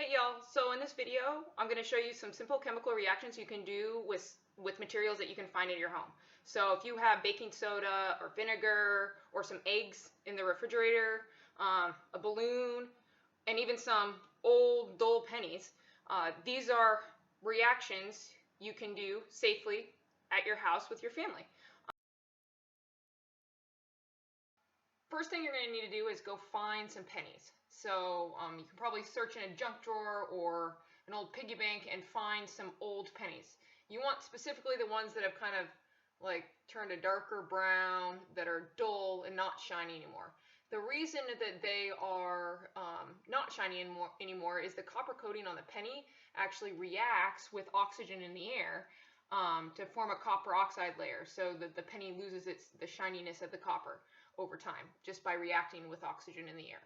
Hey y'all, so in this video I'm going to show you some simple chemical reactions you can do with materials that you can find in your home. So if you have baking soda or vinegar or some eggs in the refrigerator, a balloon, and even some old dull pennies, these are reactions you can do safely at your house with your family. First thing you're going to need to do is go find some pennies. So you can probably search in a junk drawer or an old piggy bank and find some old pennies. You want specifically the ones that have kind of like turned a darker brown, that are dull and not shiny anymore. The reason that they are not shiny anymore is the copper coating on the penny actually reacts with oxygen in the air to form a copper oxide layer, so that the penny loses the shininess of the copper over time just by reacting with oxygen in the air.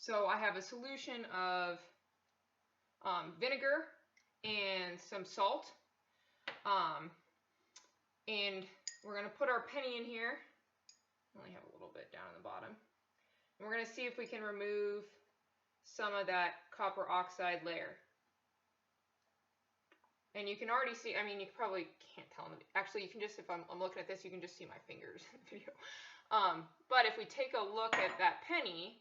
So I have a solution of vinegar and some salt, and we're going to put our penny in here. I only have a little bit down in the bottom. And we're going to see if we can remove some of that copper oxide layer. And you can already see, I mean, you probably can't tell. Actually, you can just, if I'm looking at this, you can just see my fingers in the video. But if we take a look at that penny,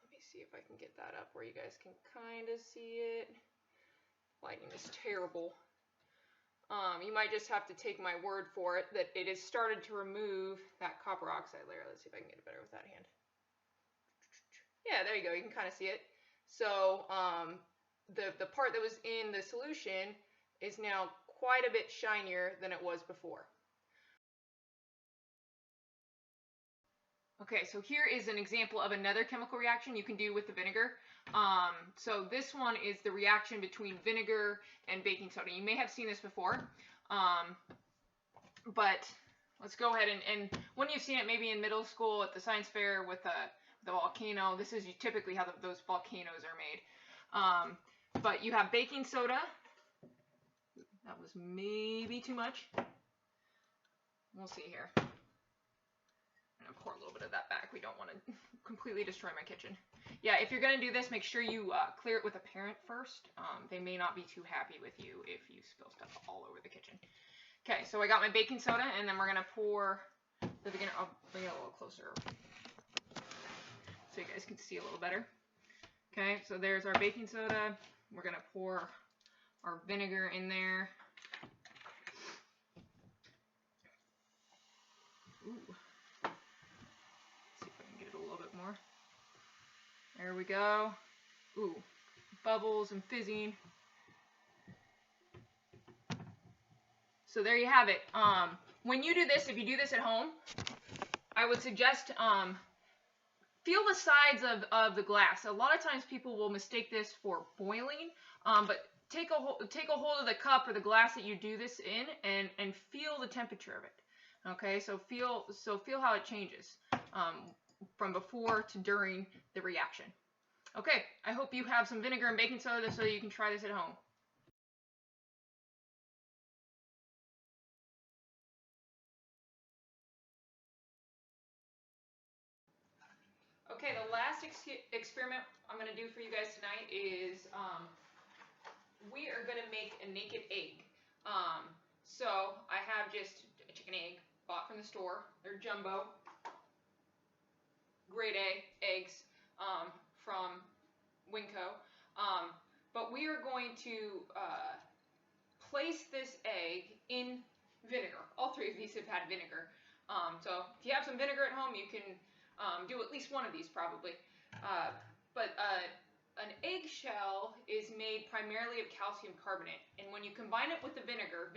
let me see if I can get that up where you guys can kind of see it. Lighting is terrible. You might just have to take my word for it that it has started to remove that copper oxide layer. Let's see if I can get it better with that hand. Yeah, there you go. You can kind of see it. So the part that was in the solution is now quite a bit shinier than it was before. Okay, so here is an example of another chemical reaction you can do with the vinegar. So this one is the reaction between vinegar and baking soda. You may have seen this before, but let's go ahead and when you've seen it maybe in middle school at the science fair with the volcano, this is typically how those volcanoes are made. But you have baking soda. That was maybe too much. We'll see here. I'm going to pour a little bit of that back. We don't want to completely destroy my kitchen. Yeah, if you're going to do this, make sure you clear it with a parent first. They may not be too happy with you if you spill stuff all over the kitchen. Okay, so I got my baking soda, and then we're going to pour the beginner. I'll bring it a little closer so you guys can see a little better. Okay, so there's our baking soda. We're going to pour our vinegar in there. Ooh. More. There we go. Ooh, bubbles and fizzing. So there you have it. When you do this, if you do this at home, I would suggest feel the sides of the glass. A lot of times people will mistake this for boiling, but take a hold of the cup or the glass that you do this in and feel the temperature of it. Okay, so feel how it changes. From before to during the reaction. Okay, I hope you have some vinegar and baking soda so you can try this at home. Okay, the last experiment I'm going to do for you guys tonight is we are going to make a naked egg. So I have just a chicken egg bought from the store. They're jumbo. Grade A eggs from Winco. But we are going to place this egg in vinegar. All three of these have had vinegar. So if you have some vinegar at home, you can do at least one of these probably. But an eggshell is made primarily of calcium carbonate. And when you combine it with the vinegar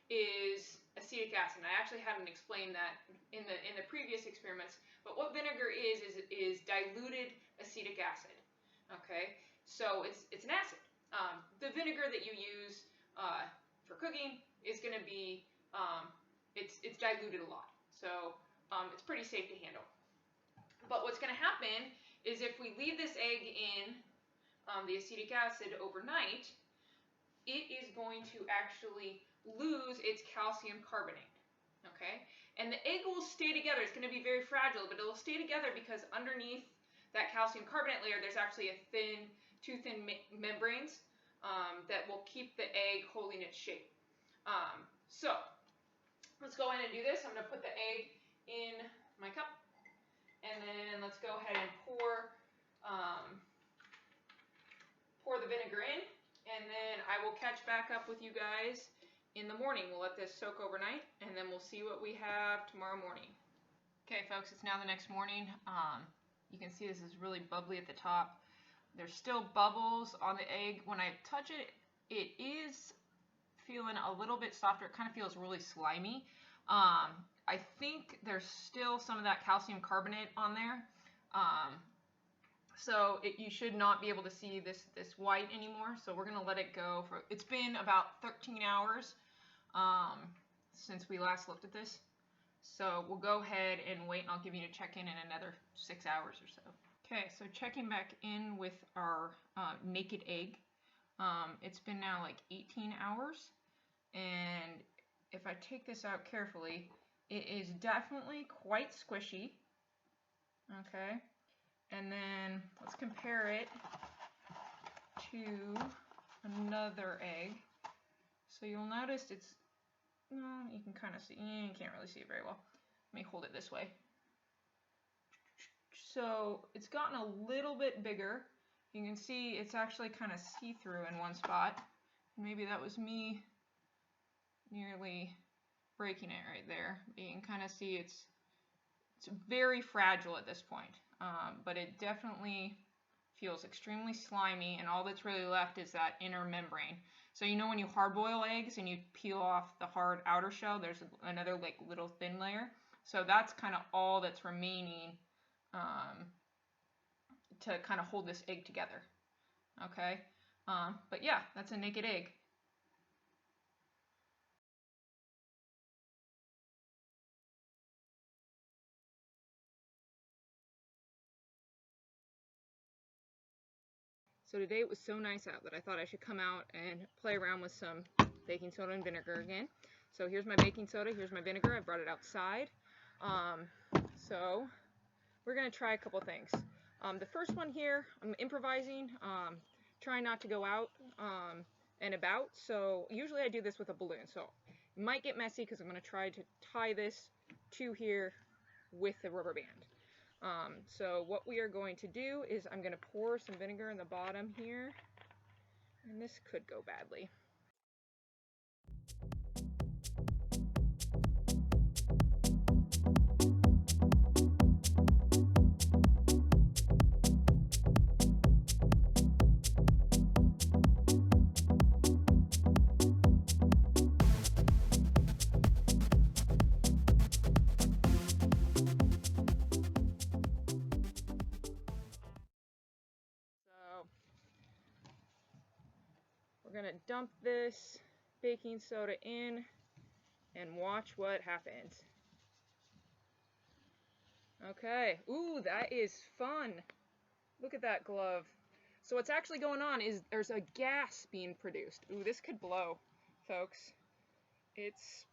is acetic acid. And I actually hadn't explained that in the previous experiments. But what vinegar is diluted acetic acid. Okay, so it's an acid. The vinegar that you use for cooking is going to be it's diluted a lot, so it's pretty safe to handle. But what's going to happen is if we leave this egg in the acetic acid overnight, it is going to actually lose its calcium carbonate. Okay? And the egg will stay together. It's going to be very fragile, but it'll stay together because underneath that calcium carbonate layer, there's actually two thin membranes that will keep the egg holding its shape. So let's go ahead and do this. I'm going to put the egg in my cup, and then let's go ahead and pour the vinegar in, and then I will catch back up with you guys in the morning. We'll let this soak overnight, and then we'll see what we have tomorrow morning. Okay, folks, it's now the next morning. You can see this is really bubbly at the top. There's still bubbles on the egg. When I touch it, it is feeling a little bit softer. It kind of feels really slimy. I think there's still some of that calcium carbonate on there. So you should not be able to see this white anymore. So we're going to let it go. It's been about 13 hours since we last looked at this. So we'll go ahead and wait, and I'll give you a check-in another 6 hours or so. Okay, so checking back in with our naked egg. It's been now like 18 hours. And if I take this out carefully, it is definitely quite squishy. Okay. And then let's compare it to another egg. So you'll notice it's, you can kind of see, you can't really see it very well. Let me hold it this way. So it's gotten a little bit bigger. You can see it's actually kind of see-through in one spot. Maybe that was me nearly breaking it right there. You can kind of see it's very fragile at this point. But it definitely feels extremely slimy, and all that's really left is that inner membrane. So you know when you hard boil eggs and you peel off the hard outer shell, there's another like little thin layer. So that's kind of all that's remaining to kind of hold this egg together. Okay, but yeah, that's a naked egg. So today it was so nice out that I thought I should come out and play around with some baking soda and vinegar again. So here's my baking soda, here's my vinegar. I brought it outside. So we're going to try a couple things. The first one here, I'm improvising, trying not to go out and about. So usually I do this with a balloon. So it might get messy because I'm going to try to tie this to here with a rubber band. So what we are going to do is I'm going to pour some vinegar in the bottom here, and this could go badly. We're going to dump this baking soda in and watch what happens. Okay. Ooh, that is fun. Look at that glove. So what's actually going on is there's a gas being produced. Ooh, this could blow, folks. It's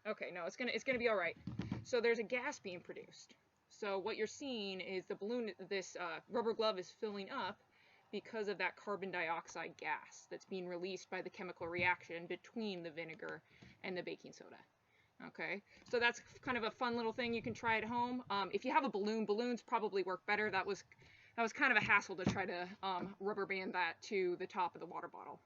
okay. No, it's gonna be all right. So there's a gas being produced. So what you're seeing is the balloon, this rubber glove is filling up because of that carbon dioxide gas that's being released by the chemical reaction between the vinegar and the baking soda. Okay, so that's kind of a fun little thing you can try at home. If you have a balloon, balloons probably work better. That was kind of a hassle to try to rubber band that to the top of the water bottle.